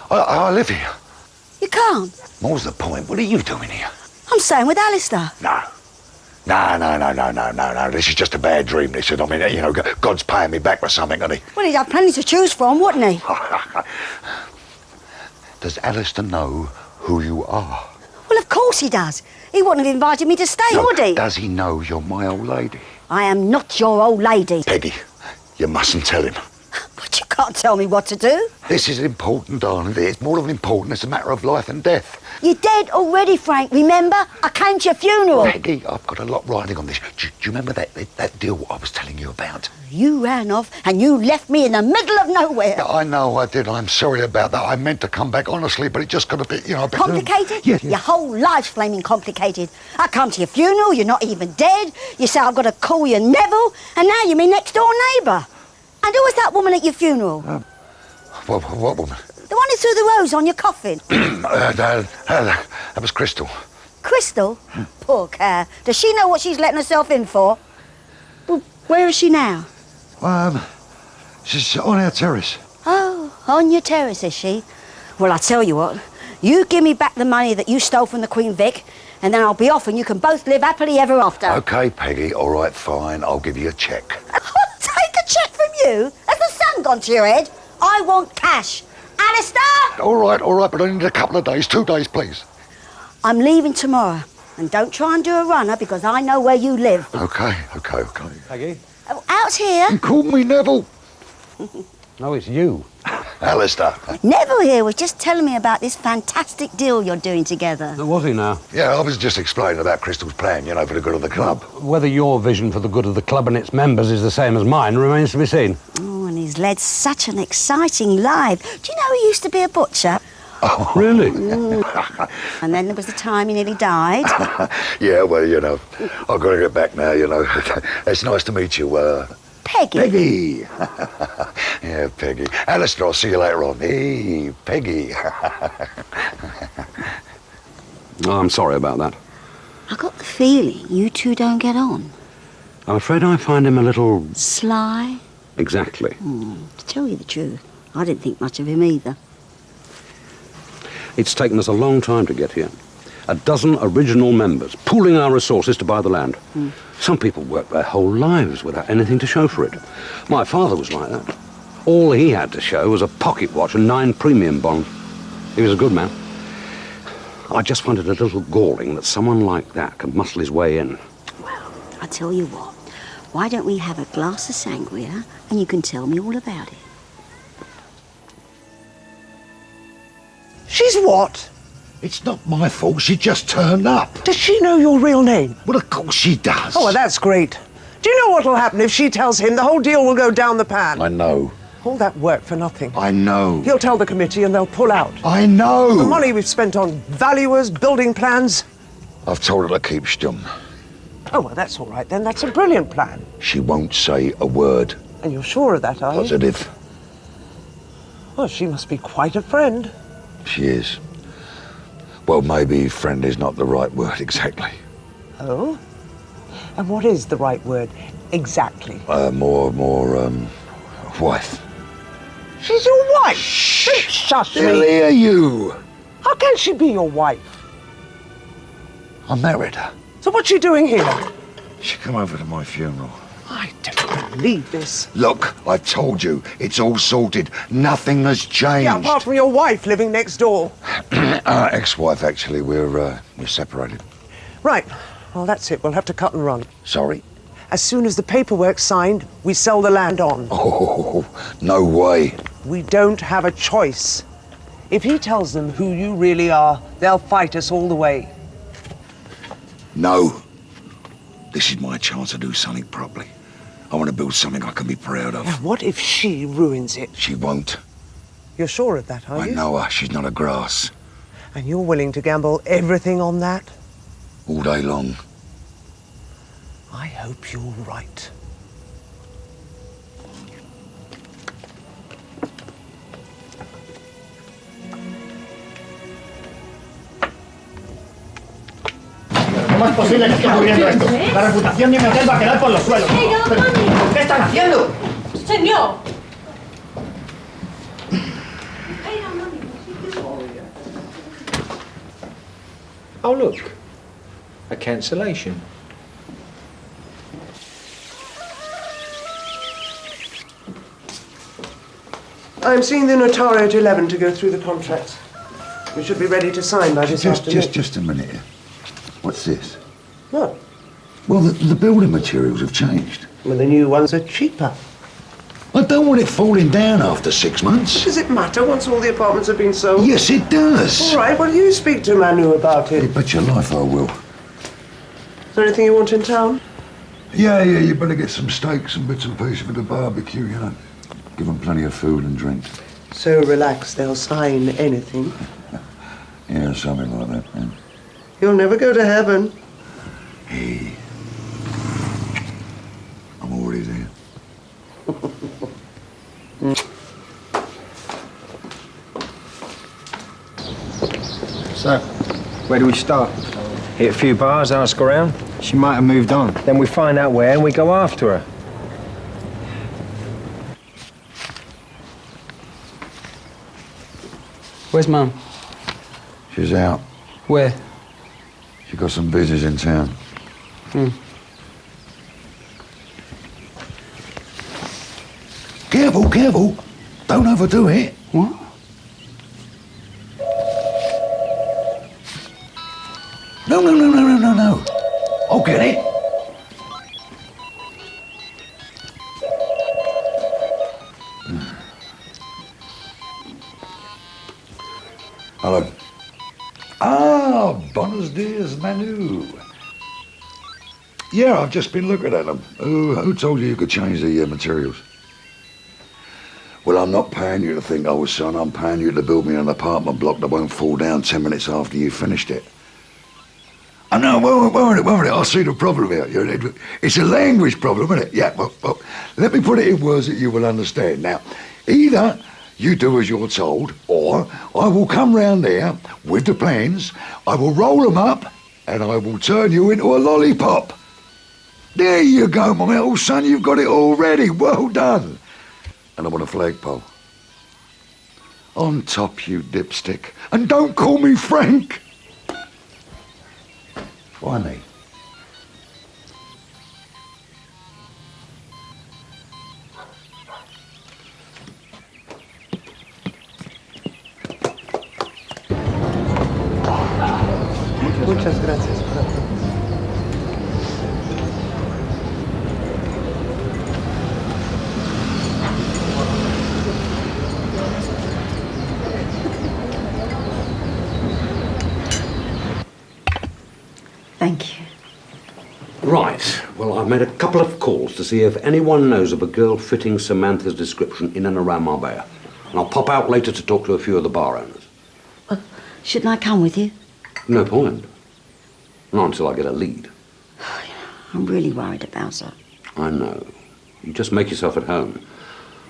I live here. You can't? What's the point? What are you doing here? I'm staying with Alistair. No. No. This is just a bad dream, this. I mean, you know, God's paying me back for something, isn't he? Well, he'd have plenty to choose from, wouldn't he? Does Alistair know who you are? Well, of course he does. He wouldn't have invited me to stay, would he? Does he know you're my old lady? I am not your old lady. Peggy, you mustn't tell him. But you can't tell me what to do. This is important, darling. It's more than important. It's a matter of life and death. You're dead already, Frank, remember? I came to your funeral. Peggy, I've got a lot riding on this. Do you remember that deal I was telling you about? You ran off and you left me in the middle of nowhere. Yeah, I know I did. I'm sorry about that. I meant to come back, honestly, but it just got a bit, a bit... Complicated? Yeah. Your whole life's flaming complicated. I come to your funeral, you're not even dead. You say I've got to call you Neville, and now you're my next-door neighbour. And who was that woman at your funeral? What woman? The one who threw the rose on your coffin. That was Crystal. Crystal? Poor cow. Does she know what she's letting herself in for? Well, where is she now? She's on our terrace. Oh, on your terrace, is she? Well, I tell you what. You give me back the money that you stole from the Queen Vic, and then I'll be off and you can both live happily ever after. OK, Peggy. All right, fine. I'll give you a cheque. Take a cheque from you? Has the sun gone to your head? I want cash. Alistair! All right, but I need a couple of days. 2 days, please. I'm leaving tomorrow. And don't try and do a runner, because I know where you live. OK. Peggy? Oh, out here? You called me Neville. No, it's you. Alistair. Neville here was just telling me about this fantastic deal you're doing together. Was he now? Yeah, I was just explaining about Crystal's plan, for the good of the club. Whether your vision for the good of the club and its members is the same as mine remains to be seen. Oh, and he's led such an exciting life. Do you know he used to be a butcher? Oh. Really? And then there was the time he nearly died. Yeah, well, I've got to get back now, It's nice to meet you, Peggy. Peggy. Yeah, Peggy. Alistair, I'll see you later on. Hey, Peggy. Oh, I'm sorry about that. I got the feeling you two don't get on. I'm afraid I find him a little... Sly? Exactly. To tell you the truth, I didn't think much of him either. It's taken us a long time to get here. 12 original members, pooling our resources to buy the land. Some people work their whole lives without anything to show for it. My father was like that. All he had to show was a pocket watch and 9 premium bonds. He was a good man. I just find it a little galling that someone like that can muscle his way in. Well, I tell you what. Why don't we have a glass of sangria and you can tell me all about it? She's what? It's not my fault. She just turned up. Does she know your real name? Well, of course she does. Oh, well, that's great. Do you know what'll happen if she tells him? The whole deal will go down the pan. I know. All that work for nothing. I know. He'll tell the committee and they'll pull out. I know. The money we've spent on valuers, building plans. I've told her to keep stum. Oh, well, that's all right then. That's a brilliant plan. She won't say a word. And you're sure of that, are you? Positive. Well, she must be quite a friend. She is. Well, maybe friend is not the right word exactly. Oh? And what is the right word exactly? More, wife. She's your wife? Shh! Shush me. She'll hear you. How can she be your wife? I married her. So what's she doing here? She come over to my funeral. I don't believe this. Look, I told you, it's all sorted. Nothing has changed. Yeah, apart from your wife living next door. Ex-wife, actually. We're separated. Right. Well, that's it. We'll have to cut and run. Sorry? As soon as the paperwork's signed, we sell the land on. Oh, no way. We don't have a choice. If he tells them who you really are, they'll fight us all the way. No. This is my chance to do something properly. I want to build something I can be proud of. Now, what if she ruins it? She won't. You're sure of that, are you? I know her. She's not a grass. And you're willing to gamble everything on that? All day long. I hope you're right. ¿Cómo es posible que esté ocurriendo esto? La reputación de mi hotel va a quedar por los suelos. ¿Qué están haciendo? Señor. Oh, look. A cancellation. I'm seeing the notary at 11 to go through the contracts. We should be ready to sign by this afternoon. Just a minute here. What's this? What? Well, the building materials have changed. Well, the new ones are cheaper. I don't want it falling down after 6 months. Does it matter once all the apartments have been sold? Yes, it does. All right, well, you speak to Manu about it. You bet your life I will. Is there anything you want in town? Yeah, you better get some steaks and bits and pieces for the barbecue, you know. Give them plenty of food and drink. So relaxed, they'll sign anything. Yeah, something like that, man. You'll never go to heaven. Hey, I'm already there. So, where do we start? Hit a few bars, ask around? She might have moved on. Then we find out where and we go after her. Where's Mum? She's out. Where? She got some business in town. Careful. Don't overdo it. What? No. I'll get it. Hello. Ah, buenos dias, Manu. Yeah, I've just been looking at them. Who told you could change the materials? Well, I'm not paying you to think I was, son. I'm paying you to build me an apartment block that won't fall down 10 minutes after you finished it. I know, won't it? I see the problem here. It's a language problem, isn't it? Yeah, well, let me put it in words that you will understand. Now, either you do as you're told, or I will come round there with the plans, I will roll them up, and I will turn you into a lollipop. There you go, my little son, you've got it already. Well done. And I want a flagpole. On top, you dipstick. And don't call me Frank. Why me? Muchas gracias. Thank you. Right. Well, I've made a couple of calls to see if anyone knows of a girl fitting Samantha's description in and around Marbella. And I'll pop out later to talk to a few of the bar owners. Shouldn't I come with you? No point. Not until I get a lead. I'm really worried about her. I know. You just make yourself at home.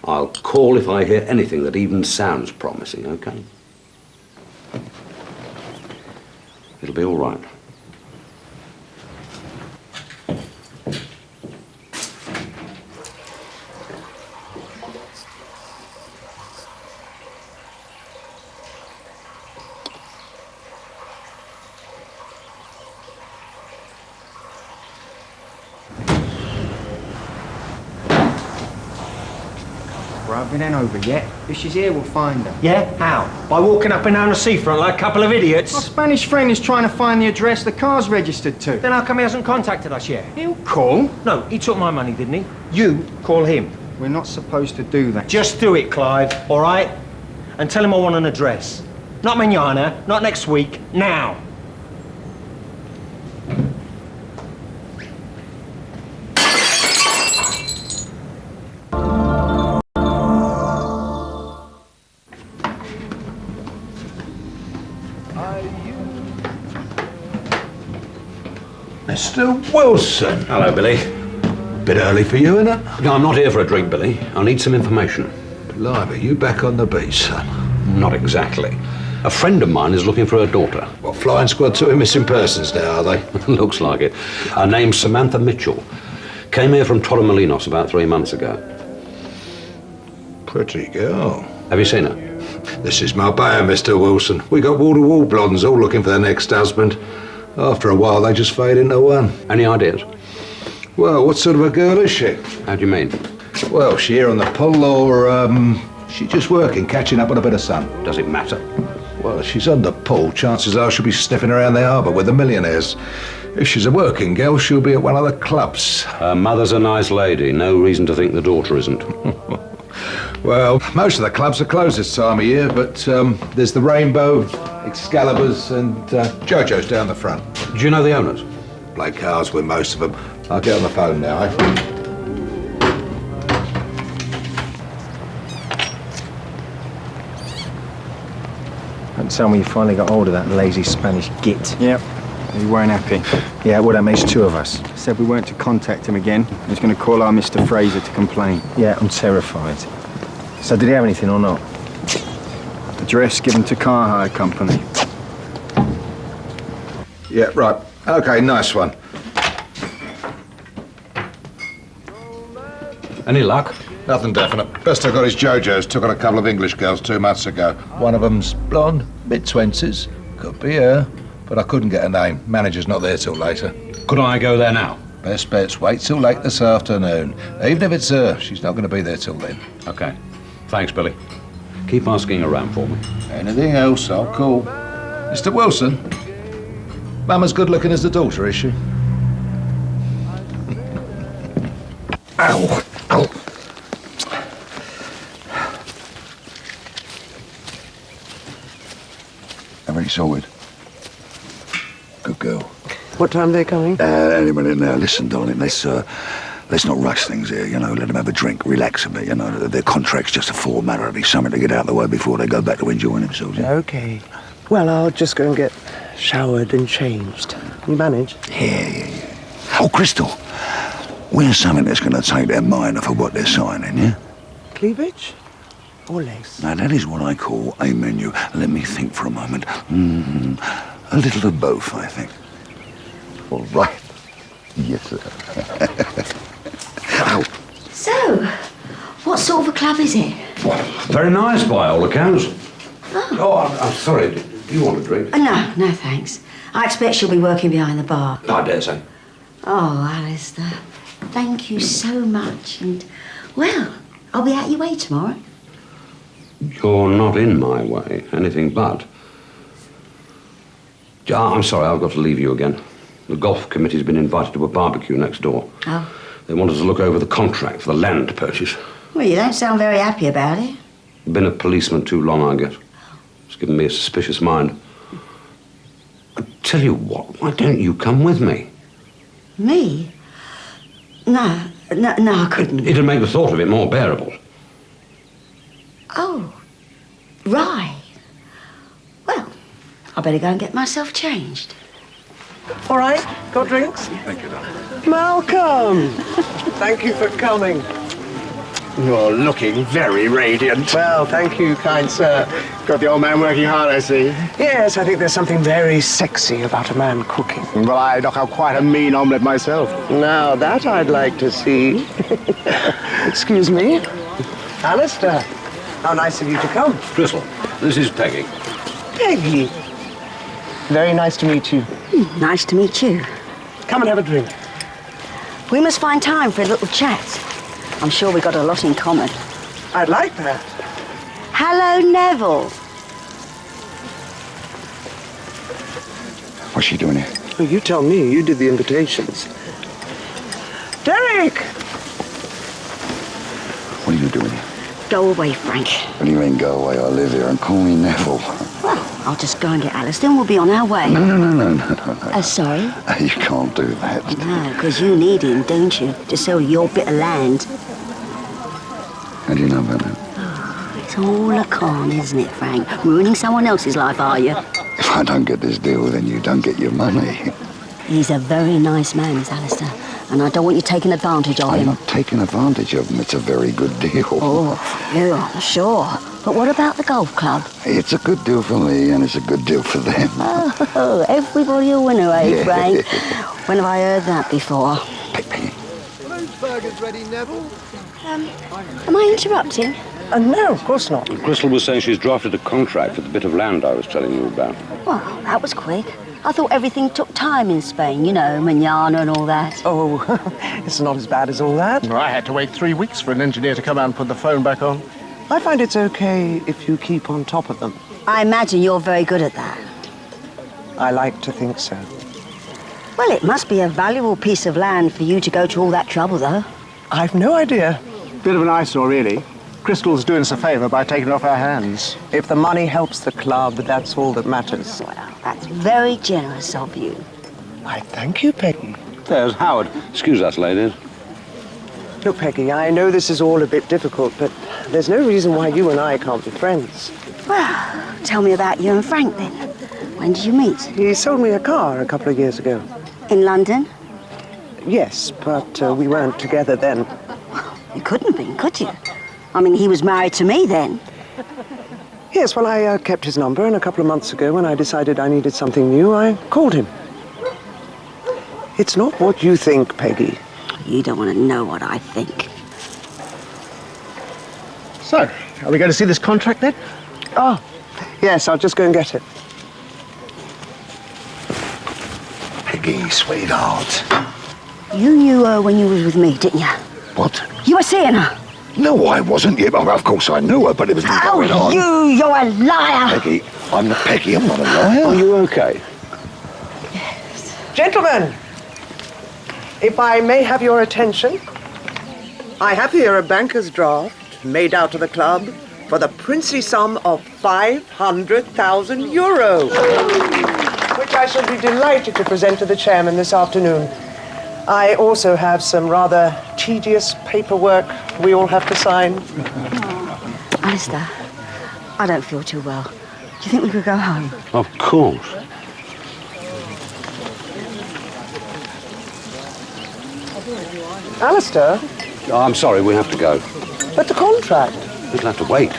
I'll call if I hear anything that even sounds promising, okay? It'll be all right. Right, we ain't over yet. If she's here, we'll find her. Yeah? How? By walking up and down the seafront like a couple of idiots? My Spanish friend is trying to find the address the car's registered to. Then how come he hasn't contacted us yet? He'll call. No, he took my money, didn't he? You call him. We're not supposed to do that. Just do it, Clive, all right? And tell him I want an address. Not mañana, not next week, now. Mr. Wilson. Hello, Billy. Bit early for you, isn't it? No, I'm not here for a drink, Billy. I need some information. Blimey, you back on the beach, son? Not exactly. A friend of mine is looking for her daughter. What, flying squad 2 in missing persons now, are they? Looks like it. Her name's Samantha Mitchell. Came here from Torremolinos about 3 months ago. Pretty girl. Have you seen her? This is my buyer, Mr. Wilson. We got wall-to-wall blondes all looking for their next husband. After a while, they just fade into one. Any ideas? Well, what sort of a girl is she? How do you mean? Well, she here on the pull, or, she just working, catching up on a bit of sun? Does it matter? Well, if she's on the pull, chances are she'll be sniffing around the harbour with the millionaires. If she's a working girl, she'll be at one of the clubs. Her mother's a nice lady. No reason to think the daughter isn't. Well, most of the clubs are closed this time of year, but there's the Rainbow, Excalibur's, and Jojo's down the front. Do you know the owners? Play cards with most of them. I'll get on the phone now, eh? Don't tell me you finally got hold of that lazy Spanish git. Yep. He weren't happy. Yeah, well, that makes two of us. Said we weren't to contact him again. He was going to call our Mr. Fraser to complain. Yeah, I'm terrified. So did he have anything or not? Address given to car hire company. Yeah, right. Okay, nice one. Any luck? Nothing definite. Best I got is Jojo's. Took on a couple of English girls 2 months ago. One of them's blonde, mid-20s. Could be her, but I couldn't get a name. Manager's not there till later. Could I go there now? Best bet's wait till late this afternoon. Even if it's her, she's not going to be there till then. Okay. Thanks, Billy. Keep asking around for me. Anything else, I'll call. Mr. Wilson, Mum as good looking as the daughter, is she? Ow! Ow! Everything sorted. Good girl. What time are they coming? Any minute now. Listen, darling, let's not rush things here, you know. Let them have a drink, relax a bit, you know. Their contract's just a formality, something to get out of the way before they go back to enjoying themselves. Yeah? Okay. Well, I'll just go and get showered and changed. Can you manage? Yeah. Oh, Crystal, wear something that's going to take their mind off of what they're signing, yeah? Cleavage? Or lace? Now, that is what I call a menu. Let me think for a moment. A little of both, I think. All right. Yes, sir. Ow. So, what sort of a club is it? Well, very nice by all accounts. Oh, I'm sorry. Do you want a drink? No, thanks. I expect she'll be working behind the bar. I dare say. Oh, Alistair, thank you so much. And, well, I'll be out your way tomorrow. You're not in my way. Anything but. I'm sorry, I've got to leave you again. The golf committee's been invited to a barbecue next door. Oh. They want us to look over the contract for the land purchase. Well, you don't sound very happy about it. Been a policeman too long, I guess. It's given me a suspicious mind. I tell you what, why don't you come with me? Me? No, I couldn't. It'd make the thought of it more bearable. Oh, right. Well, I better go and get myself changed. All right, got drinks? Thank you, darling. Malcolm! Thank you for coming. You're looking very radiant. Well, thank you, kind sir. Got the old man working hard, I see. Yes, I think there's something very sexy about a man cooking. Well, I knock out quite a mean omelette myself. Now, that I'd like to see. Excuse me. Alistair, how nice of you to come. Crystal, this is Peggy. Peggy. Very nice to meet you. Nice to meet you. Come and have a drink. We must find time for a little chat. I'm sure we've got a lot in common. I'd like that. Hello, Neville. What's she doing here? Well, you tell me. You did the invitations. Derek! What are you doing here? Go away, Frank. What do you mean, go away? I live here and call me Neville. Well, I'll just go and get Alistair and we'll be on our way. No. Sorry? You can't do that. No, because you need him, don't you, to sell your bit of land. How do you know about that? Oh, it's all a con, isn't it, Frank? Ruining someone else's life, are you? If I don't get this deal, then you don't get your money. He's a very nice man, is Alistair, and I don't want you taking advantage of I'm him. not taking advantage of him. It's a very good deal. Oh, yeah, I'm sure. But what about the golf club? It's a good deal for me, and it's a good deal for them. Oh, everybody a winner, eh, Yeah. Frank? When have I heard that before? Peggy. Those burgers ready, Neville? Am I interrupting? No, of course not. Crystal was saying she's drafted a contract for the bit of land I was telling you about. Well, that was quick. I thought everything took time in Spain, you know, manana and all that. Oh, it's not as bad as all that. Well, I had to wait 3 weeks for an engineer to come out and put the phone back on. I find it's okay if you keep on top of them. I imagine you're very good at that. I like to think so. Well, it must be a valuable piece of land for you to go to all that trouble, though. I've no idea. Bit of an eyesore, really. Crystal's doing us a favour by taking it off our hands. If the money helps the club, that's all that matters. Well, that's very generous of you. I thank you, Peggy. There's Howard. Excuse us, ladies. Look, Peggy, I know this is all a bit difficult, but there's no reason why you and I can't be friends. Well, tell me about you and Frank, then. When did you meet? He sold me a car a couple of years ago. In London? Yes, but we weren't together then. You couldn't have been, could you? I mean, he was married to me then. Yes, well, I kept his number, and a couple of months ago, when I decided I needed something new, I called him. It's not what you think, Peggy. You don't want to know what I think. So, are we going to see this contract then? Oh, yes, I'll just go and get it. Peggy, sweetheart. You knew her when you was with me, didn't you? What? You were seeing her. No, I wasn't. Yeah, well, of course I knew her, but it was going on. You're a liar. Peggy, I'm not a liar. Are you okay? Gentlemen, if I may have your attention, I have here a banker's draft made out of the club for the princely sum of €500,000, which I shall be delighted to present to the chairman this afternoon. I also have some rather tedious paperwork we all have to sign. Oh, Alistair, I don't feel too well. Do you think we could go home? Of course. Alistair, Oh, I'm sorry, we have to go. but the contract. It'll have to wait.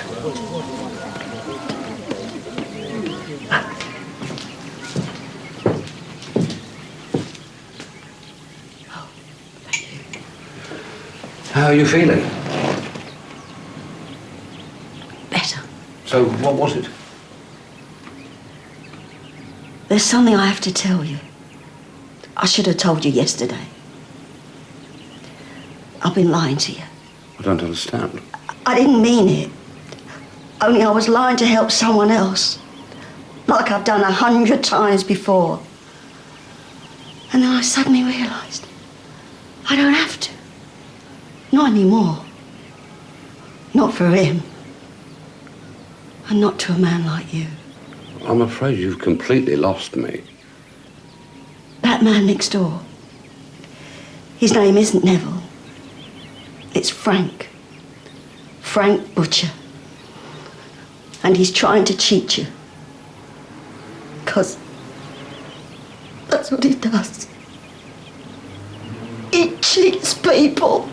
How are you feeling? Better. So, what was it? There's something I have to tell you. I should have told you yesterday. I've been lying to you. I don't understand. I didn't mean it. Only I was lying to help someone else. Like I've done 100 times before. And then I suddenly realised I don't have to. Not anymore. Not for him. And not to a man like you. I'm afraid you've completely lost me. That man next door. His name isn't Neville. It's Frank. Frank Butcher. And he's trying to cheat you. 'Cause that's what he does. He cheats people.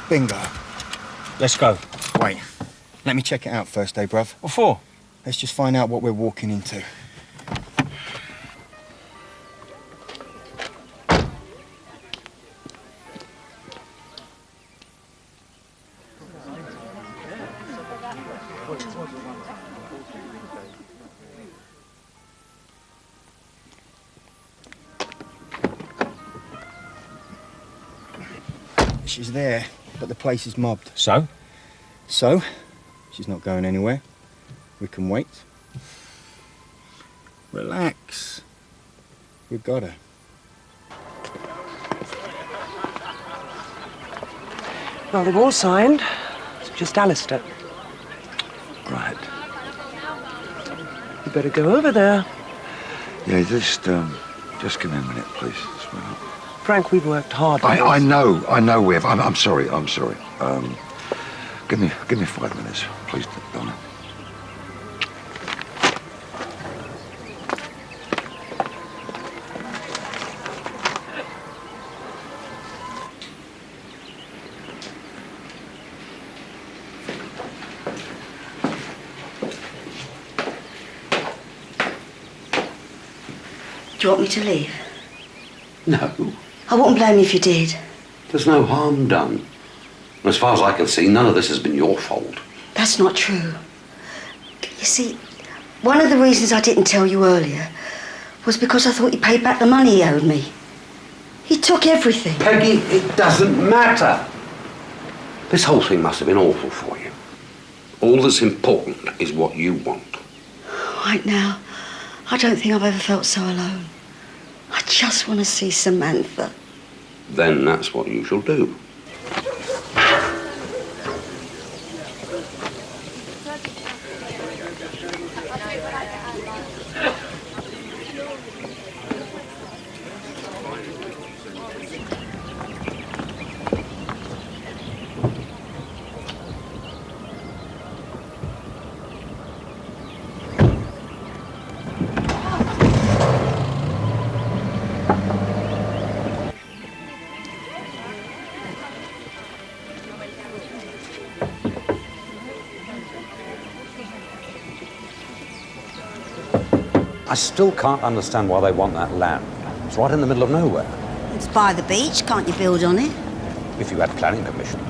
Bingo. Let's go. Wait. Let me check it out first, eh, bruv? What for? Let's just find out what we're walking into. She's there, but the place is mobbed. So? So, she's not going anywhere. We can wait. Relax. We've got her. Well, they've all signed. It's just Alistair. Right. You better go over there. Yeah, just give me a minute, please. Sweetheart. Frank, we've worked hard. I know we have. I'm sorry. Give me 5 minutes, please, Donna. you want me to leave? No. I wouldn't blame you if you did. There's no harm done. As far as I can see, none of this has been your fault. That's not true. You see, one of the reasons I didn't tell you earlier was because I thought he paid back the money he owed me. He took everything. Peggy, it doesn't matter. This whole thing must have been awful for you. All that's important is what you want. Right now, I don't think I've ever felt so alone. I just want to see Samantha. Then that's what you shall do. I still can't understand why they want that land. It's right in the middle of nowhere. It's by the beach, can't you build on it? If you had planning permission.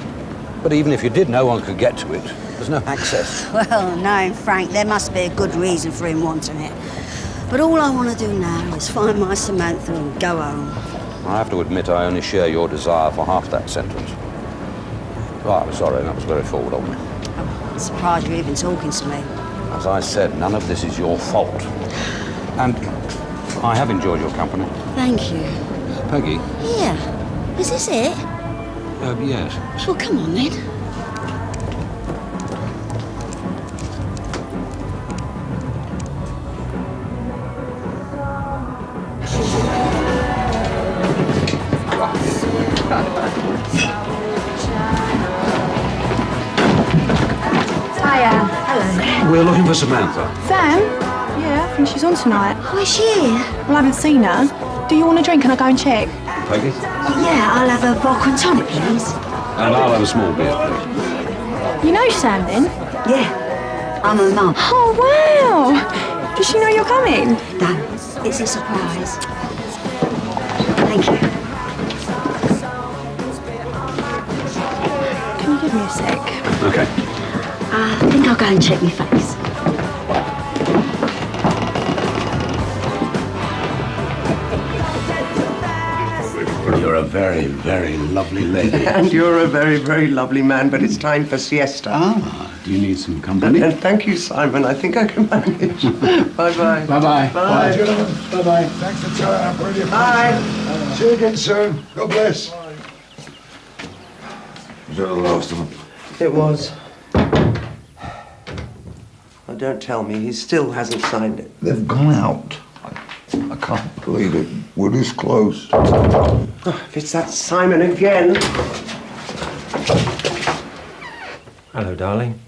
But even if you did, no one could get to it. There's no access. Well, knowing Frank, there must be a good reason for him wanting it. But all I want to do now is find my Samantha and go home. I have to admit I only share your desire for half that sentence. Oh, I'm sorry, that was very forward of me. I'm surprised you're even talking to me. As I said, none of this is your fault. And I have enjoyed your company. Thank you. Peggy? Here. Is this it? Yes. Well, come on then. Hiya. Hello. We're looking for Samantha. Sam? Yeah, I think she's on tonight. Oh, is she here? Well, I haven't seen her. Do you want a drink? Can I go and check? Peggy? Yeah, I'll have a vodka and tonic, please. And I'll have a small beer, please. You know Sam, then? Yeah, I'm her mum. Oh, wow! Does she know you're coming? No, it's a surprise. Thank you. Can you give me a sec? Okay. I think I'll go and check my face. You're a very, very lovely lady. And you're a very, very lovely man, but it's time for siesta. Ah, do you need some company? And thank you, Simon. I think I can manage. Bye-bye. Bye-bye. Bye. Gentlemen. Bye-bye. Thanks for turning up. Brilliant. Bye. See you again soon. God bless. Was that the last of them? It was. Oh, don't tell me. He still hasn't signed it. They've gone out. I can't believe it. We're this close. Oh, if it's that Simon again. Hello, darling.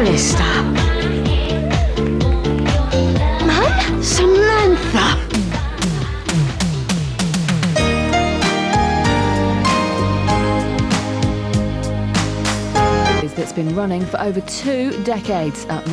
Alistair. Mum? Samantha. That's been running for over 2 decades. Up next.